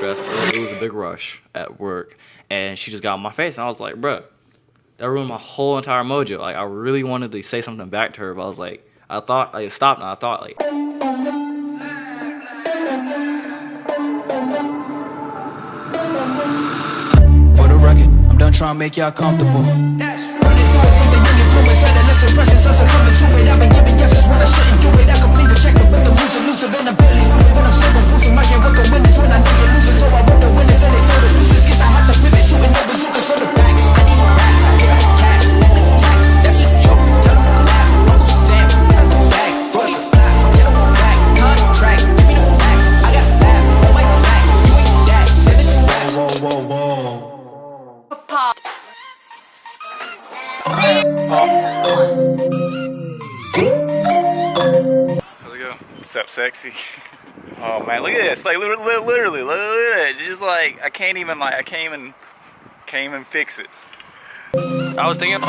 stressed. It was a big rush at work, and she just got in my face, and I was like, bruh, that ruined my whole entire mojo. Like, I really wanted to say something back to her, but I was like, I thought, like, stopped, and I thought, like, for the record, I'm done trying to make y'all comfortable. Less impressions, I'm succumbing to it. I've been giving yeses when I shouldn't do it. I complete a check with the who's elusive and a belly on it, but I'm still gon' boost 'em. I can't work the winners when I know you're losing, so I work the winners and they throw the losers. Guess I have to pivot, shooting the bazookas for the facts. I need racks, I get cash, the tax. That's a joke, tell 'em I'm laugh. Uncle Sam, got the bag, Roy, black, get 'em on back. Contract, give me the facts. I got laugh, on my back. You ain't that, then it's rap. Whoa, whoa, whoa. Pop. How's it go? What's up, sexy? Oh man, look at this! Like literally, look at it. Just like I can't even fix it. I was thinking, I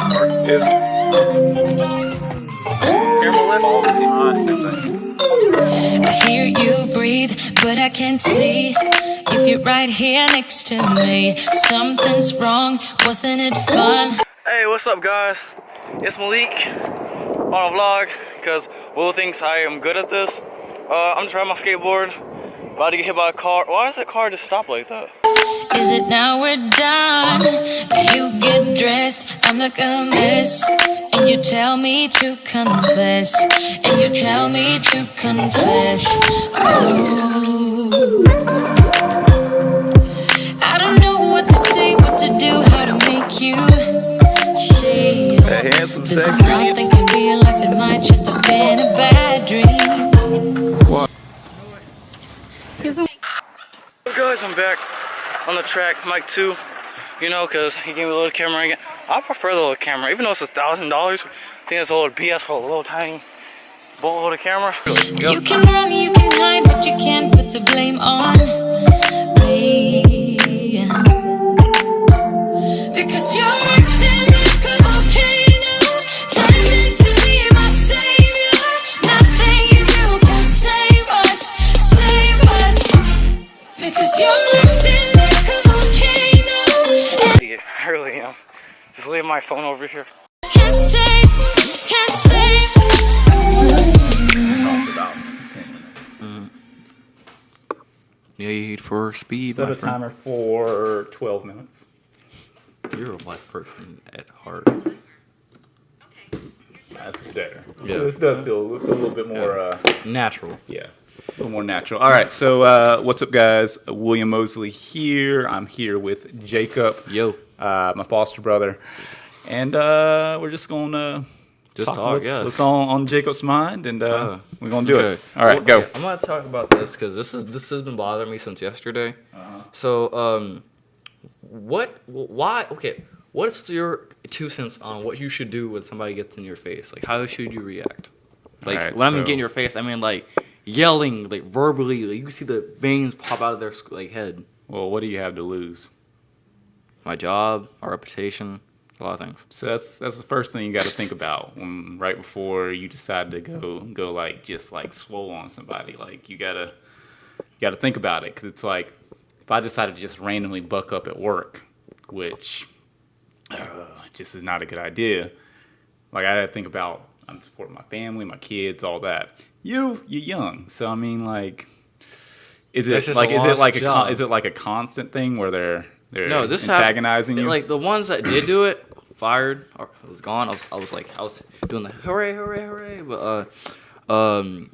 hear you breathe, but I can't see if you're right here next to me. Something's wrong, wasn't it fun? hey, what's up, guys? It's Malik on a vlog, because Will thinks I am good at this. I'm just riding my skateboard, about to get hit by a car. Why does the car just stop like that? Is it now we're done? You get dressed, I'm like a mess, and you tell me to confess, and you tell me to confess. Oh, I don't know what to say, what to do, how to make you see. That handsome, This is sexy. something can be a life, it might just have been a bad dream. What? Guys, I'm back on the track, mic 2, you know, because he gave me a little camera again. I prefer the little camera, even though it's $1,000. I think it's a little BS for a little tiny boatload of camera. You can run, you can hide, but you can't put the blame on me. Because you're acting like a volcano, turning to be my savior. Nothing you do can save us, save us. Because you're acting like a volcano. Yeah, I really am. Just leave my phone over here. Can't save us, can't save us. About 10 minutes. Need for speed, Set my a friend. timer for 12 minutes. You're a black person at heart. That's better. Yeah. This does feel a little bit more, Natural. yeah, a little more natural. All right, so what's up, guys? William Mosley here. I'm here with Jacob, Yo. my foster brother, and we're just gonna Just talk, yeah. What's on Jacob's mind, and we're gonna do Okay. it. All right, go. Okay, I'm gonna talk about this because this has been bothering me since yesterday. So, what's your 2 cents on what you should do when somebody gets in your face? Like, how should you react? Like, Alright, when I mean so- get in your face, I mean like yelling, like verbally. Like, you can see the veins pop out of their like head. Well, what do you have to lose? My job, my reputation, a lot of things. So that's the first thing you got to think about when right before you decide to go like just like swole on somebody. Like you gotta think about it, because it's like if I decided to just randomly buck up at work, which just is not a good idea. Like I got to think about I'm supporting my family, my kids, all that. You're young, so I mean like. Is It's it just like a is it lost like job. is it like a constant thing where they're No, this antagonizing you? Like the ones that did do it, fired or was gone. I was doing the hooray, hooray, hooray. But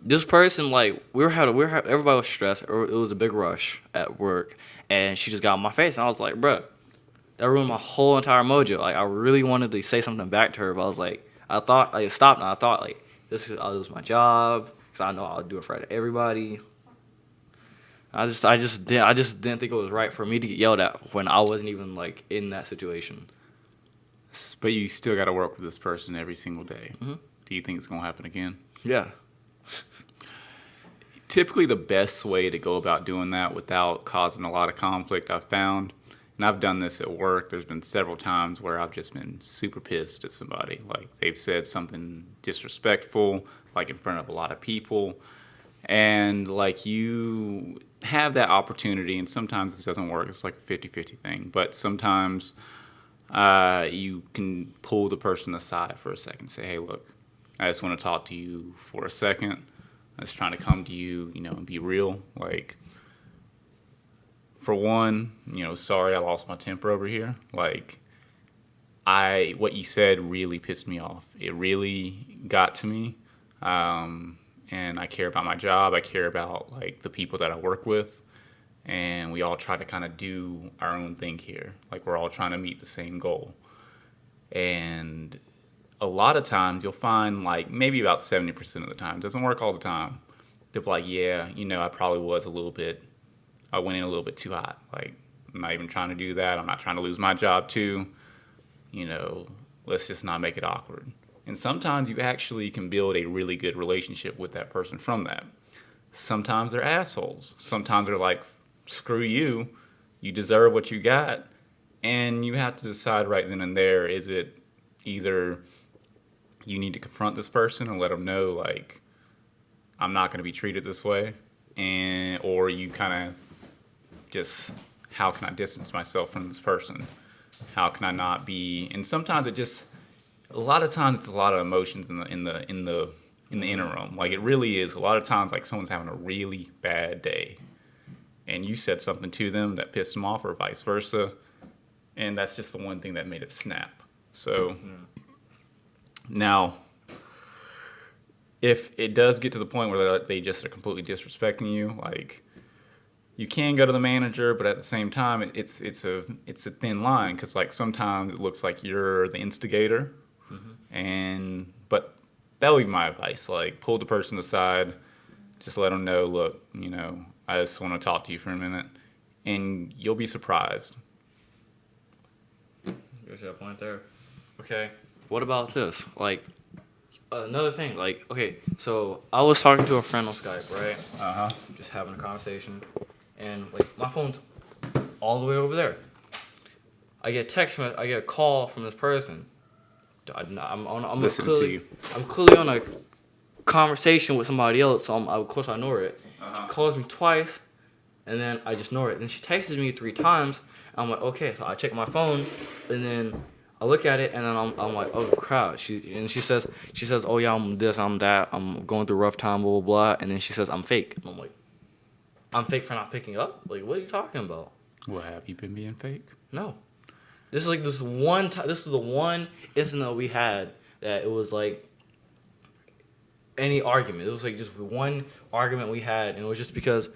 this person, like everybody was stressed. It was a big rush at work, and she just got in my face, and I was like, bruh, that ruined my whole entire mojo. Like I really wanted to say something back to her, but I was like, I thought like stopped, and I thought like I'll lose my job because I know I'll do it for everybody. I just didn't think it was right for me to get yelled at when I wasn't even like in that situation. But you still got to work with this person every single day. Mm-hmm. Do you think it's going to happen again? Yeah. Typically, the best way to go about doing that without causing a lot of conflict, I've found, and I've done this at work, there's been several times where I've just been super pissed at somebody. Like, they've said something disrespectful, like in front of a lot of people, And like you have that opportunity, and sometimes this doesn't work. It's like a 50-50 thing. But sometimes you can pull the person aside for a second and say, hey, look, I just want to talk to you for a second. I'm just trying to come to you, and be real. Like, for one, sorry I lost my temper over here. Like, what you said really pissed me off. It really got to me. And I care about my job. I care about like the people that I work with. And we all try to kind of do our own thing here. Like, we're all trying to meet the same goal. And a lot of times you'll find like maybe about 70% of the time, it doesn't work all the time. They'll be like, yeah, I probably I went in a little bit too hot. Like, I'm not even trying to do that. I'm not trying to lose my job too. Let's just not make it awkward. And sometimes you actually can build a really good relationship with that person from that. Sometimes they're assholes. Sometimes they're like, screw you. You deserve what you got. And you have to decide right then and there, is it either you need to confront this person and let them know, like, I'm not going to be treated this way, or you kind of just, how can I distance myself from this person? How can I not be? And sometimes a lot of times it's a lot of emotions in the interim. Like, it really is. A lot of times, like, someone's having a really bad day, and you said something to them that pissed them off, or vice versa, and that's just the one thing that made it snap. So now, if it does get to the point where they just are completely disrespecting you, like, you can go to the manager, but at the same time, it's a thin line, because like sometimes it looks like you're the instigator. But that would be my advice. Like, pull the person aside, just let them know, look, I just want to talk to you for a minute, and you'll be surprised. There's that point there. Okay, what about this? Like, another thing. Like, okay, so I was talking to a friend on Skype, right? Just having a conversation, and like my phone's all the way over there. I get a call from this person. I'm clearly on a conversation with somebody else, so of course I ignore it. She calls me twice, and then I just ignore it. Then she texts me 3 times. And I'm like, okay, so I check my phone, and then I look at it, and then I'm like, oh crap. She says, oh yeah, I'm this, I'm that, I'm going through a rough time, blah blah blah. And then she says I'm fake. And I'm like, I'm fake for not picking up? Like, what are you talking about? Well, have you been being fake? No. This is like this one time. This is the one incident that we had that it was like any argument. It was like just one argument we had, and it was just because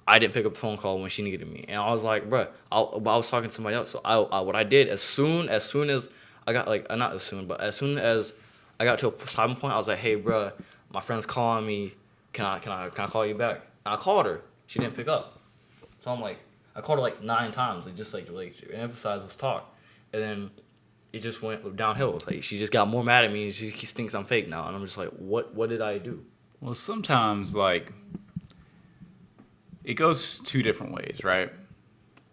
I didn't pick up the phone call when she needed me, and I was like, bruh, I was talking to somebody else. So what I did as soon as I got like not as soon, but as soon as I got to a stopping point, I was like, hey, bruh, my friend's calling me. Can I call you back? And I called her. She didn't pick up. So I'm like, I called her like 9 times, like just like emphasize let's talk. And then it just went downhill. Like, she just got more mad at me, and she thinks I'm fake now. And I'm just like, what did I do? Well, sometimes, like, it goes 2 different ways, right?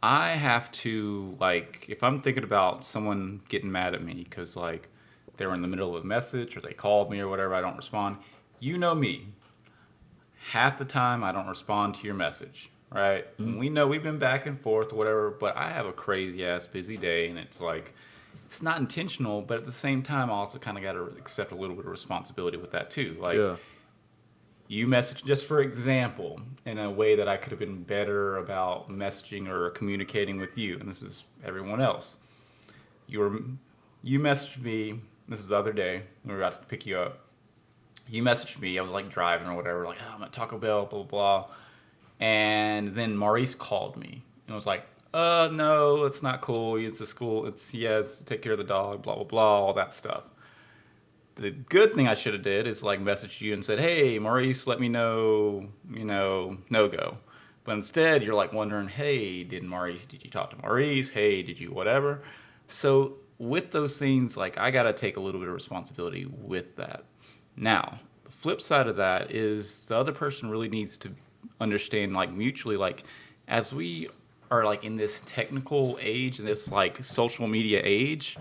I have to, like, if I'm thinking about someone getting mad at me because, like, they were in the middle of a message or they called me or whatever, I don't respond. You know me. Half the time, I don't respond to your message. Right? Mm-hmm. We know we've been back and forth or whatever, but I have a crazy-ass busy day, and it's like, it's not intentional, but at the same time, I also kind of got to accept a little bit of responsibility with that, too. Like, you message, just for example, in a way that I could have been better about messaging or communicating with you, and this is everyone else. You messaged me, this is the other day, we were about to pick you up. You messaged me, I was like driving or whatever, like, oh, I'm at Taco Bell, blah, blah, blah. And then Maurice called me and was like, no, it's not cool. It's a school. It's, yes, take care of the dog, blah, blah, blah, all that stuff. The good thing I should have did is like message you and said, hey, Maurice, let me know, no go. But instead, you're like wondering, hey, did you talk to Maurice? Hey, did you whatever? So with those things, like, I got to take a little bit of responsibility with that. Now, the flip side of that is the other person really needs to understand, like, mutually, like, as we are like in this technical age and this like social media age,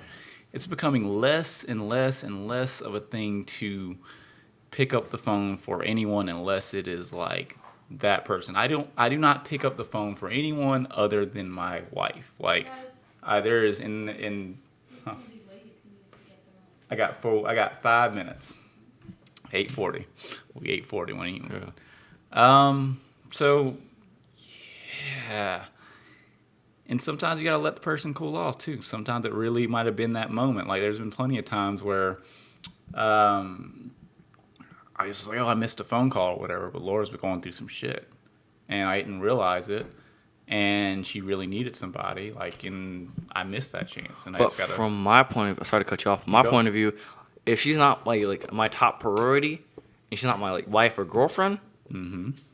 it's becoming less and less and less of a thing to pick up the phone for anyone unless it is like that person. I do not pick up the phone for anyone other than my wife. Like there is huh. I got 5 minutes. 8:40. We'll be 8:40 when you. Yeah. So yeah. And sometimes you gotta let the person cool off too. Sometimes it really might have been that moment. Like there's been plenty of times where I was like, oh, I missed a phone call or whatever, but Laura's been going through some shit. And I didn't realize it. And she really needed somebody. Like, and I missed that chance. And I But just gotta. from my point of view, sorry to cut you off. From my Go. point of view, if she's not like my top priority, and she's not my like wife or girlfriend,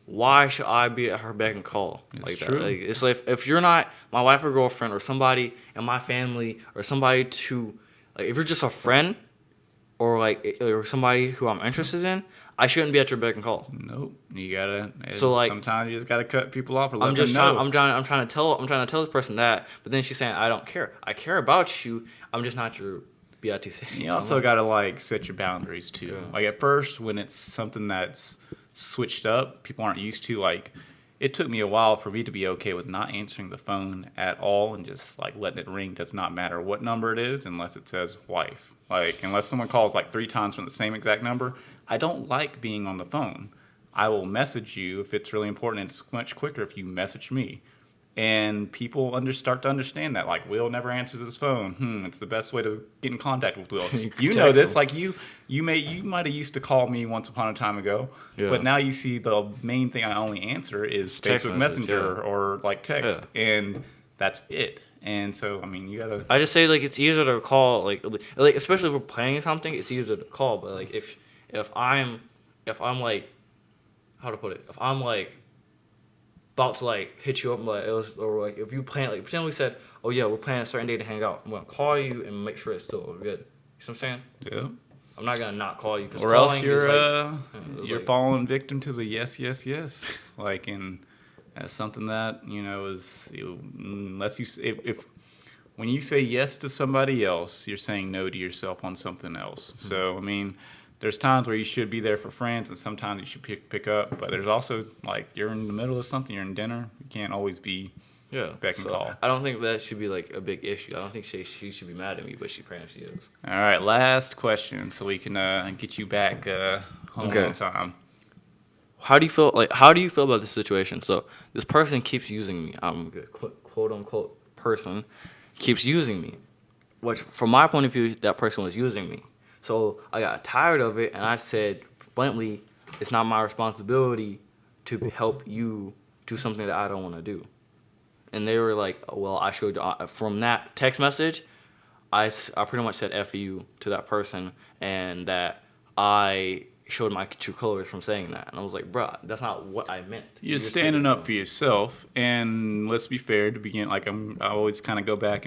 why should I be at her beck and call like true. that? Like, it's like if you're not my wife or girlfriend or somebody in my family or somebody to like, if you're just a friend or like or somebody who I'm interested in, I shouldn't be at your beck and call. Nope. You gotta. So, like, sometimes you just gotta cut people off or let I'm them just know. trying. I'm trying to tell this person that, but then she's saying I don't care. I care about you. I'm just not your BITC. You also gotta like set your boundaries too. Yeah. Like at first, when it's something that's switched up, people aren't used to. Like, it took me a while for me to be okay with not answering the phone at all and just like letting it ring. Does not matter what number it is, unless it says wife. Like, unless someone calls like 3 times from the same exact number, I don't like being on the phone. I will message you if it's really important, and it's much quicker if you message me. And people start to understand that. Like, Will never answers his phone. It's the best way to get in contact with Will. You know this. Like, you might have used to call me once upon a time ago, Yeah. but now you see the main thing I only answer is Text Facebook message, Messenger yeah. or like text, Yeah. and that's it. And so, I mean, you gotta. I just say like it's easier to call like especially if we're playing something, it's easier to call. But like if I'm like, how to put it, if I'm like about to like hit you up like it was, or like if you plan like pretend we said, oh yeah, we're planning a certain day to hang out, I'm gonna call you and make sure it's still good. You see what I'm saying? Yeah. I'm not gonna not call you because Or else calling you're is you're like- falling victim to the yes. Like, and that's something that is unless you if when you say yes to somebody else, you're saying no to yourself on something else. So I mean, there's times where you should be there for friends, and sometimes you should pick up. But there's also like you're in the middle of something, you're in dinner, you can't always be. Yeah, Beck and call. I don't think that should be like a big issue. I don't think she should be mad at me, but she apparently is. All right, last question, so we can get you back home Okay. on time. How do you feel about this situation? So this person keeps using me. I'm a quote unquote person keeps using me, which from my point of view, that person was using me. So I got tired of it, and I said bluntly, it's not my responsibility to help you do something that I don't want to do. And they were like, well, I showed from that text message, I pretty much said F you to that person, and that I showed my true colors from saying that. And I was like, bruh, that's not what I meant. You're standing up for yourself, and let's be fair to begin. Like I always kind of go back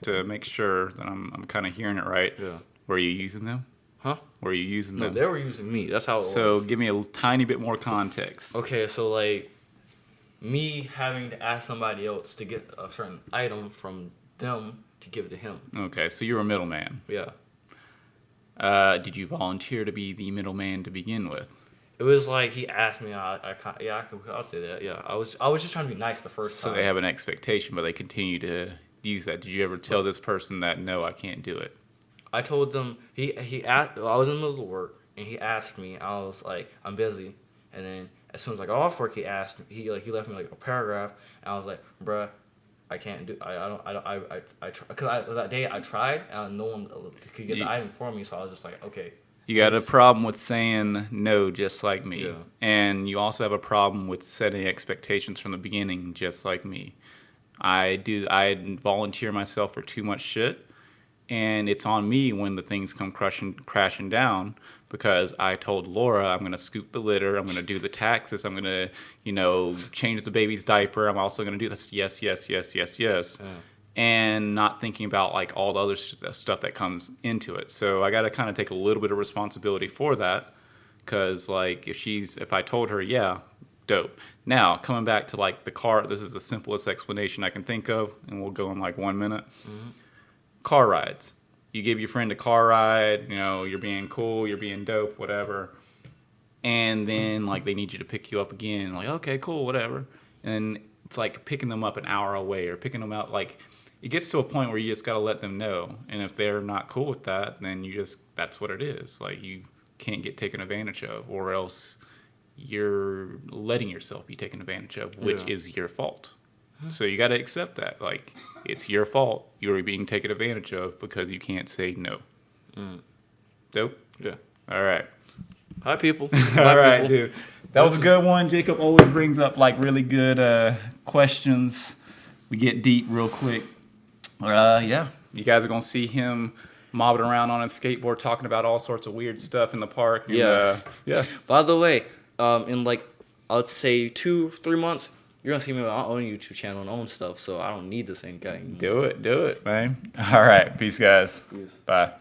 to make sure that I'm kind of hearing it right. Yeah. Were you using them? Huh? Were you using No, them? they were using me. That's how it So was. give me a tiny bit more context. Okay, so like me having to ask somebody else to get a certain item from them to give to him. Okay, so you're a middleman. Yeah. Did you volunteer to be the middleman to begin with? It was like he asked me. I'll say that. Yeah, I was just trying to be nice the first So time. they have an expectation, but they continue to use that. Did you ever tell this person that no, I can't do it? I told them he asked. I was in the middle of work and he asked me. I was like, I'm busy. And then as soon as I got off work, he asked. He left me like a paragraph. And I was like, bruh, I can't do. Because that day I tried and no one could get the item for me. So I was just like, okay. You got a problem with saying no, just like me. Yeah. And you also have a problem with setting expectations from the beginning, just like me. I volunteer myself for too much shit, and it's on me when the things come crashing down, because I told Laura I'm going to scoop the litter, I'm going to do the taxes, I'm going to, change the baby's diaper, I'm also going to do this, yes. Yeah. And not thinking about like all the other stuff that comes into it. So I got to kind of take a little bit of responsibility for that, because like if I told her, yeah, dope. Now coming back to like the car, this is the simplest explanation I can think of, and we'll go in like 1 minute. Mm-hmm. Car rides. You give your friend a car ride, you're being cool, you're being dope, whatever. and then like they need you to pick you up again. Like, okay, cool, whatever. And it's like picking them up an hour away or picking them out. Like, it gets to a point where you just got to let them know. And if they're not cool with that, then that's what it is. Like, you can't get taken advantage of, or else you're letting yourself be taken advantage of, which is your fault. So you got to accept that. Like, it's your fault. You're being taken advantage of because you can't say no. Dope? Yeah. All right. Hi, people. All right, dude. That was a good one. Jacob always brings up like really good questions. We get deep real quick. Yeah. You guys are going to see him mobbing around on a skateboard talking about all sorts of weird stuff in the park. And, Yeah. Yeah. By the way, in like, I'd say 2-3 months, you're gonna see me on my own YouTube channel and own stuff, so I don't need the same guy anymore. Do it, man. All right. Peace, guys. Peace. Bye.